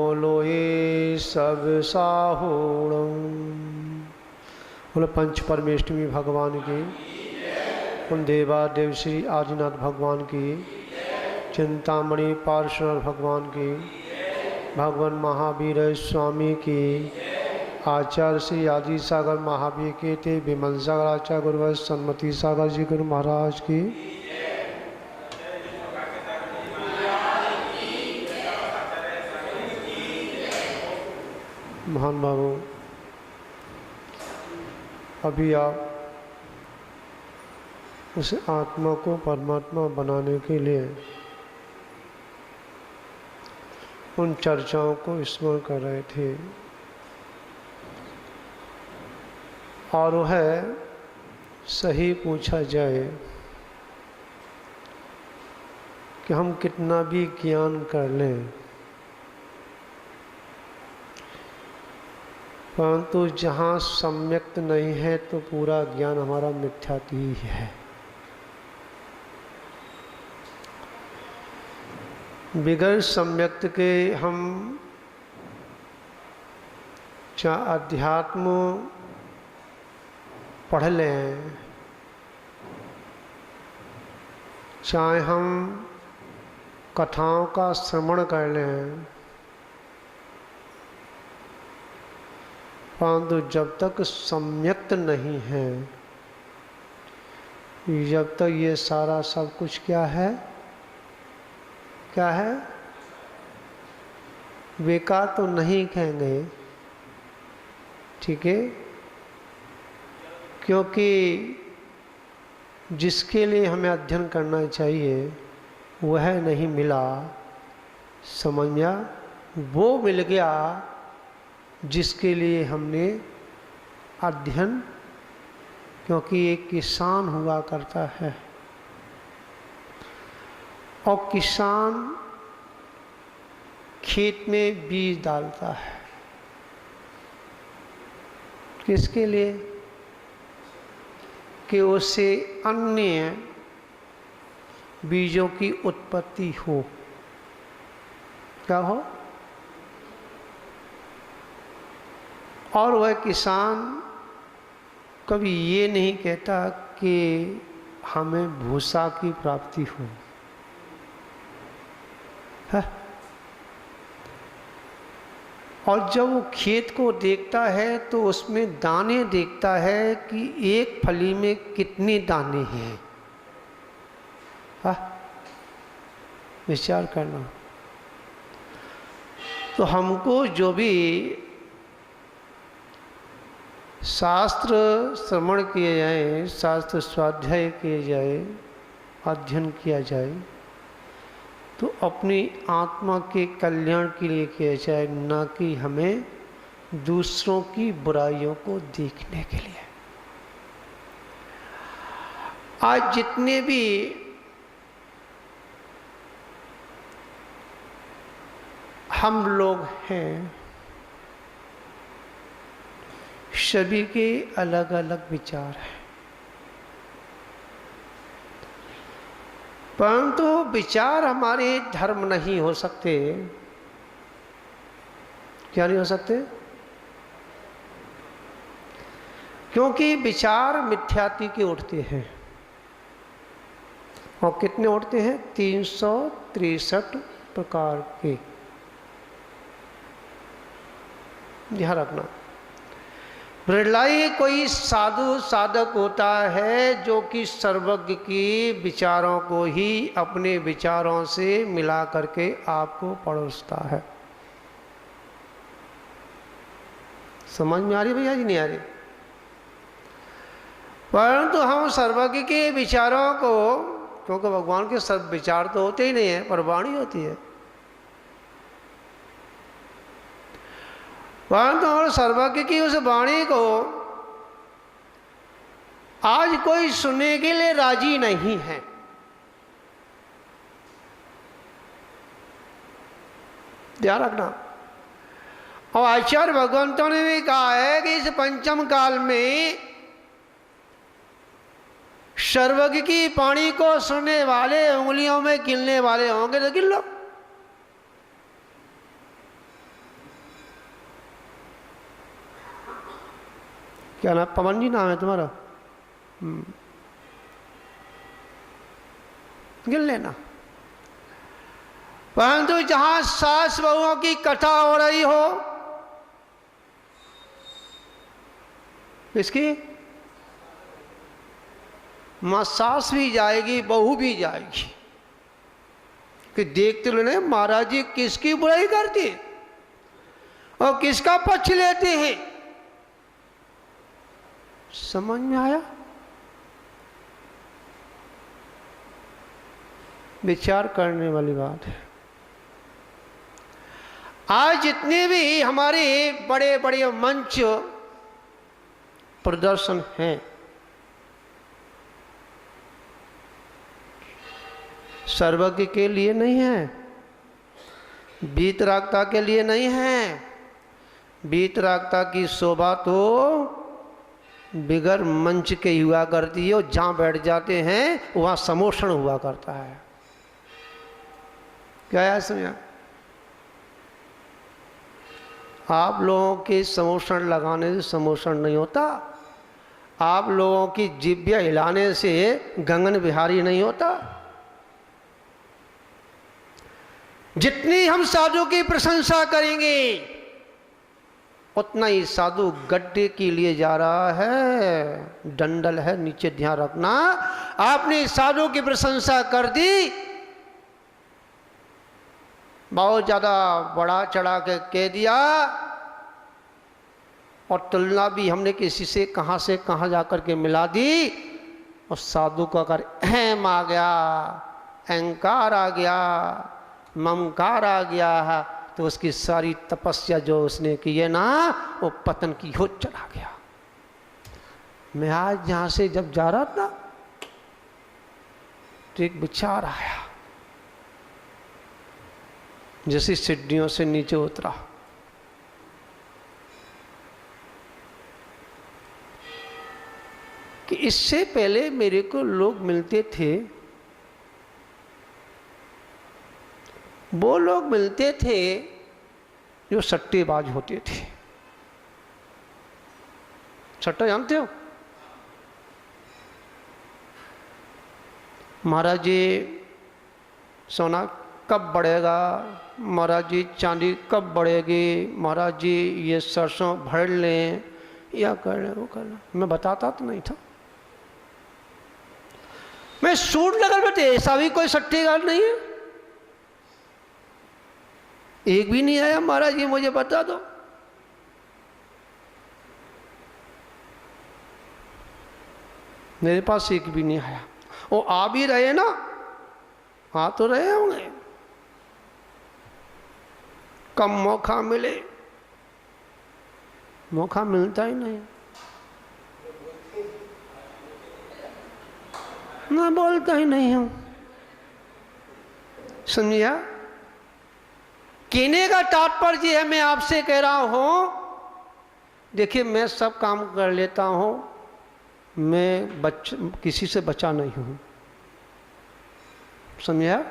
बोलो ये सब साहूणम। बोलो पंच परमेष्टमी भगवान की, उन देवादेव श्री आदिनाथ भगवान की, चिंतामणि पार्श्वनाथ भगवान की, भगवान महावीर स्वामी की, आचार्य श्री आदि सागर महावीर के थे विमल सागर आचार्य गुरुवर सन्मति सागर जी गुरु महाराज की। महान बाबू, अभी आप उस आत्मा को परमात्मा बनाने के लिए उन चर्चाओं को स्मरण कर रहे थे, और वह सही पूछा जाए कि हम कितना भी ज्ञान कर लें, परंतु जहाँ सम्यक्त नहीं है तो पूरा ज्ञान हमारा मिथ्यात्व ही है। बिगैर सम्यक्त के हम चाहे अध्यात्म पढ़ लें, चाहे हम कथाओं का श्रवण कर लें, परंतु जब तक सम्यक्त नहीं है, जब तक ये सारा सब कुछ क्या है, क्या है, बेकार तो नहीं कहेंगे, ठीक है, क्योंकि जिसके लिए हमें अध्ययन करना चाहिए वह नहीं मिला, समझा, वो मिल गया जिसके लिए हमने अध्ययन, क्योंकि एक किसान हुआ करता है और किसान खेत में बीज डालता है, किसके लिए, कि उससे अन्य बीजों की उत्पत्ति हो, क्या हो, और वह किसान कभी ये नहीं कहता कि हमें भूसा की प्राप्ति हो, है? और जब वो खेत को देखता है तो उसमें दाने देखता है कि एक फली में कितने दाने हैं, हाँ? विचार करना। तो हमको जो भी शास्त्र श्रवण किए जाए, शास्त्र स्वाध्याय किए जाए, अध्ययन किया जाए, तो अपनी आत्मा के कल्याण के लिए किया जाए, ना कि हमें दूसरों की बुराइयों को देखने के लिए। आज जितने भी हम लोग हैं, सभी के अलग अलग विचार हैं, परंतु विचार हमारे धर्म नहीं हो सकते। क्या नहीं हो सकते? क्योंकि विचार मिथ्यात्व के उठते हैं, और कितने उठते हैं? 363 प्रकार के। ध्यान रखना, प्रलय कोई साधु साधक होता है जो कि सर्वज्ञ की विचारों को ही अपने विचारों से मिला करके आपको परोसता है। समझ में आ रही भैया जी? नहीं आ रही? परंतु हम सर्वज्ञ के विचारों को, क्योंकि भगवान के सब विचार तो होते ही नहीं है, पर वाणी होती है, परंतु और सर्वज्ञ की उस वाणी को आज कोई सुनने के लिए राजी नहीं है। ध्यान रखना। और आचार्य भगवंतों ने भी कहा है कि इस पंचम काल में सर्वज्ञ की वाणी को सुनने वाले उंगलियों में गिनने वाले होंगे, तो गिन लो। क्या नाम, पवन जी नाम है तुम्हारा? गिन लेना। परंतु जहां सास बहुओं की कथा हो रही हो, किसकी? मां सास भी जाएगी, बहू भी जाएगी कि देखते लो महाराज जी किसकी बुराई करती और किसका पक्ष लेते हैं। समझ में आया? विचार करने वाली बात है। आज जितने भी हमारे बड़े बड़े मंच प्रदर्शन हैं, सर्वज्ञ के लिए नहीं है, वीतरागता के लिए नहीं है। वीतरागता की शोभा तो बिगर मंच के ही हुआ करती है, और जहां बैठ जाते हैं वहां समोषण हुआ करता है। क्या है समझा? आप लोगों के समोषण लगाने से समोषण नहीं होता, आप लोगों की जिभ्या हिलाने से गगन बिहारी नहीं होता। जितनी हम साधु की प्रशंसा करेंगे उतना ही साधु गड्ढे के लिए जा रहा है। डंडल है नीचे, ध्यान रखना। आपने साधु की प्रशंसा कर दी, बहुत ज्यादा बड़ा चढ़ा के कह दिया, और तुलना भी हमने किसी से कहां जाकर के मिला दी, और साधु का कर अहम आ गया, अहंकार आ गया, ममकार आ गया, तो उसकी सारी तपस्या जो उसने की है ना, वो पतन की होद चला गया। मैं आज यहां से जब जा रहा था तो एक विचार आया, जैसे सीढ़ियों से नीचे उतरा। कि इससे पहले मेरे को लोग मिलते थे, वो लोग मिलते थे जो सट्टेबाज होते थे। सट्टा जानते हो? महाराज जी सोना कब बढ़ेगा, महाराज जी चांदी कब बढ़ेगी, महाराज जी ये सरसों भर लें, या कर लें, वो कर लें। मैं बताता तो नहीं था। मैं सूरनगर में ऐसा भी कोई सट्टेबाज नहीं है, एक भी नहीं आया महाराज ये मुझे बता दो। मेरे पास एक भी नहीं आया। वो आ भी रहे ना, आ तो रहे होंगे, कम मौका मिले, मौका मिलता ही नहीं। मैं बोलता ही नहीं हूं, समझिया? कहने का तात्पर्य है, मैं आपसे कह रहा हूं, देखिए मैं सब काम कर लेता हूं, मैं किसी से बचा नहीं हूं, समझा?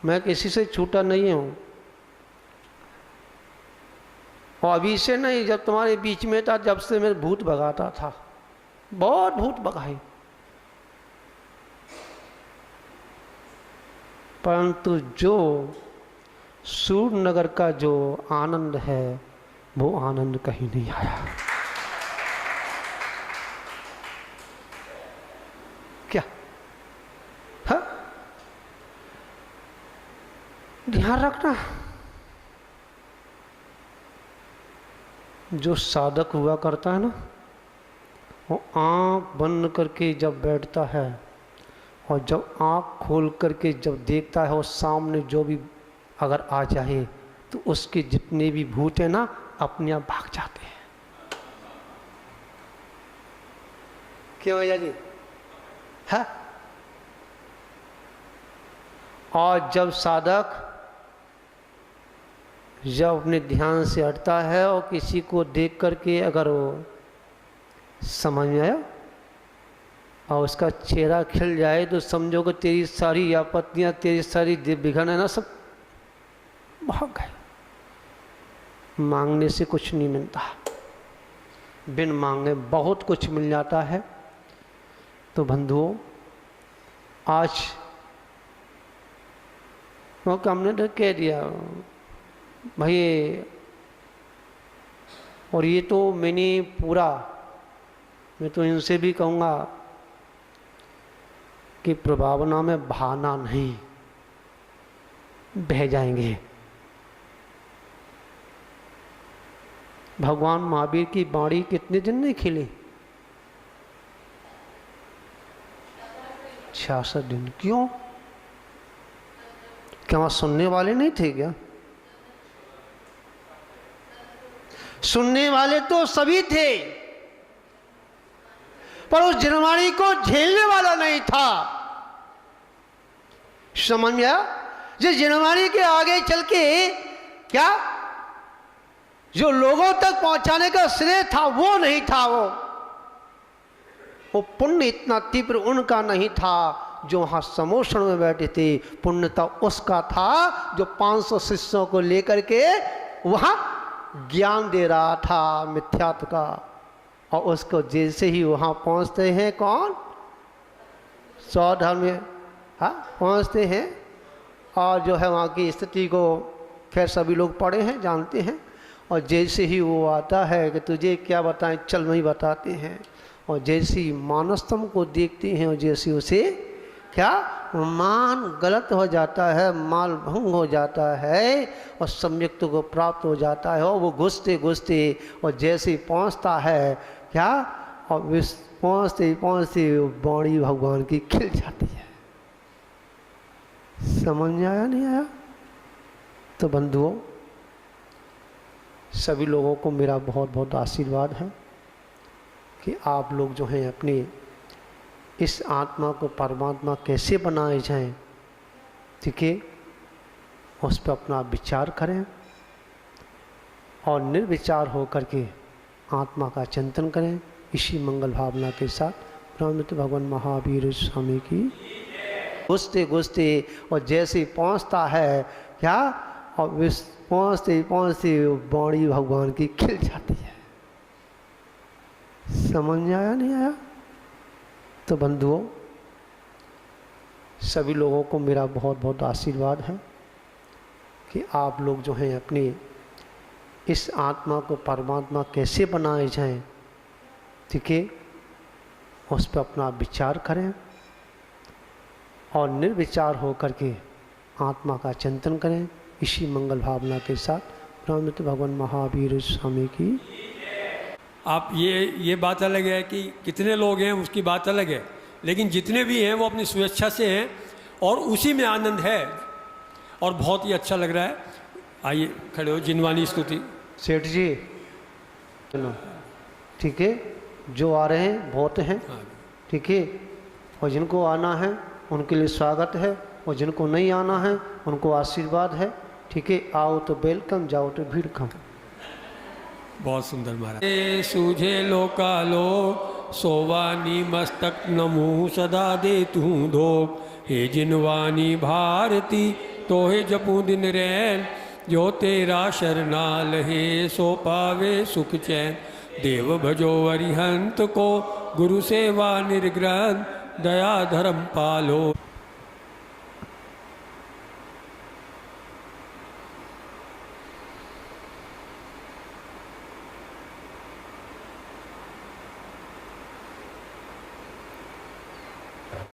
मैं किसी से छूटा नहीं हूं। और अभी से नहीं, जब तुम्हारे बीच में था, जब से मैं भूत भगाता था, बहुत भूत भगाए, परंतु जो सूरनगर का जो आनंद है वो आनंद कहीं नहीं आया। क्या? हाँ, ध्यान रखना, जो साधक हुआ करता है ना, वो आँख बंद करके जब बैठता है और जब आँख खोल करके जब देखता है, वो सामने जो भी अगर आ जाए तो उसके जितने भी भूत हैं ना, अपने आप भाग जाते हैं। क्यों भैया जी? है? और जब साधक जब अपने ध्यान से हटता है और किसी को देख करके अगर वो समझ में आया और उसका चेहरा खिल जाए, तो समझो कि तेरी सारी आपत्तियां, तेरी सारी विघ्न है ना, सब भाग गए। मांगने से कुछ नहीं मिलता, बिन मांगे बहुत कुछ मिल जाता है। तो बंधुओं, आज क्योंकि हमने तो कह दिया भाई, और ये तो मैंने पूरा, मैं तो इनसे भी कहूँगा कि प्रभावना में बहाना नहीं, बह जाएंगे। भगवान महावीर की बाणी कितने दिन नहीं खिली? 66 दिन। क्यों? क्या वहां सुनने वाले नहीं थे क्या? सुनने वाले तो सभी थे, पर उस जनवाणी को झेलने वाला नहीं था। समझ में आया? जिस जनवाणी के आगे चल के क्या जो लोगों तक पहुंचाने का श्रेय था वो नहीं था। वो पुण्य इतना तीव्र उनका नहीं था जो वहां समोषण में बैठे थे। पुण्य तो उसका था जो 500 शिष्यों को लेकर के वहां ज्ञान दे रहा था मिथ्यात्व का। और उसको जैसे ही वहां पहुंचते हैं कौन? 100 धर्म में पहुंचते हैं, और जो है वहाँ की स्थिति को खैर सभी लोग पढ़े हैं, जानते हैं। और जैसे ही वो आता है कि तुझे क्या बताएं, चल वही बताते हैं। और जैसे ही मानस्तम को देखते हैं और जैसे उसे क्या मान गलत हो जाता है, माल भंग हो जाता है और सम्यक्त को प्राप्त हो जाता है। और वो घुसते घुसते और जैसे पहुँचता है क्या, और पहुँचते पहुँचते वाणी भगवान की खिल जाती है। समझ में आया नहीं आया? तो बंधुओं, सभी लोगों को मेरा बहुत बहुत आशीर्वाद है कि आप लोग जो हैं अपनी इस आत्मा को परमात्मा कैसे बनाए जाएं, ठीक है, उस पर अपना विचार करें और निर्विचार होकर के आत्मा का चिंतन करें। इसी मंगल भावना के साथ ब्रह्मनित्य भगवान महावीर स्वामी की घुसते घुसते और जैसे पहुंचता है क्या, और पहुंचते पहुंचते वाणी भगवान की खिल जाती है। समझ में आया नहीं आया? तो बंधुओं, सभी लोगों को मेरा बहुत बहुत आशीर्वाद है कि आप लोग जो हैं अपनी इस आत्मा को परमात्मा कैसे बनाए जाएं, ठीक है, उस पर अपना विचार करें और निर्विचार होकर के आत्मा का चिंतन करें। इसी मंगल भावना के साथ ब्रह्मनित्य भगवान महावीर स्वामी की। आप ये बात अलग है कि कितने लोग हैं उसकी बात अलग है, लेकिन जितने भी हैं वो अपनी स्वेच्छा से हैं और उसी में आनंद है और बहुत ही अच्छा लग रहा है। आइए खड़े हो, जिनवानी स्तुति। सेठ जी चलो, ठीक है, जो आ रहे हैं बहुत हैं, ठीक है, और जिनको आना है उनके लिए स्वागत है और जिनको नहीं आना है उनको आशीर्वाद है, ठीक है। आओ तो वेलकम, जाओ तो भीड़ कम। बहुत सुंदर महाराज। सूझे लोकालो सोवानी मस्तक नमो सदा दे तू धो, हे जिनवानी भारती तो हे जपू दिन रैन, जो तेरा शरणाल है सो पावे सुख चैन। देव भजो अरिहंत को गुरु सेवा निर्ग्रहण, दया धर्म पालो।